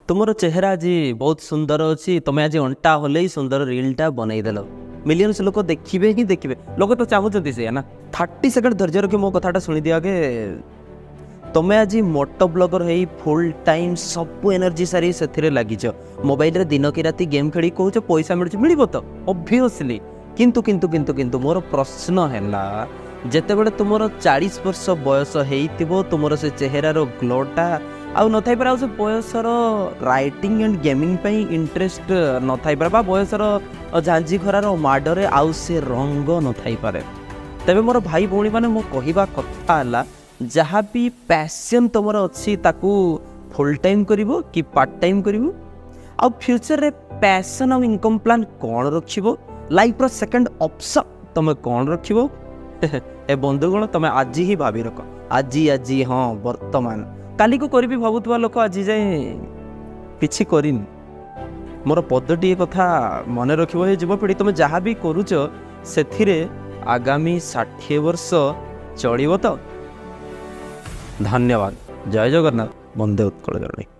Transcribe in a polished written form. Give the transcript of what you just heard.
तुमर चेहरा आज बहुत सुंदर अच्छी तुम आज अंटा होले सुंदर रीलटा बनईदेल मिलियंस लोक देखिए ही देखिए लोक तो चाहते से ना 30 सेकंड धैर्य रखी मो कथाटा शुणी दिया के तुम्हें आज मोटो ब्लॉगर है फुल टाइम सब एनर्जी सारी से लगिच मोबाइल रे दिन की राति गेम खेली कौच पैसा मिल तो ऑब्वियसली किंतु किंतु किंतु किंतु मोर प्रश्न है जिते बड़े तुम 40 वर्ष बयस हो तुम से चेहरार ग्लोटा आउ न थाई पारे से बयसर राइटिंग एंड गेमिंग पे इंटरेस्ट न थाई पारे बयसर झांझी खरार माडरे आउ से रंग न थाई पारे तबे मोर भाई भौणी माने मो कहिबा कथा हला जहाँ भी पैशन तुमर अच्छी ताकू फुल टाइम करिवो कि पार्ट टाइम करिवो आ फ्यूचर रे पैशन और इनकम प्लान कौन रखिवो लाइफ रो सेकंड ऑप्शन तुम कौन रखिवो ए बंधुगण तुम आज ही भाभी रख आज हाँ वर्तमान काली को करी भावुवा लोक आज जाए किछि करिन मोर पदटी कथा मन रखिबो हे युवपीढ़ी तुम जहाँ भी करूच से आगामी 60 वर्ष चलिबो तो धन्यवाद जय जगन्नाथ वंदे उत्कल जननी।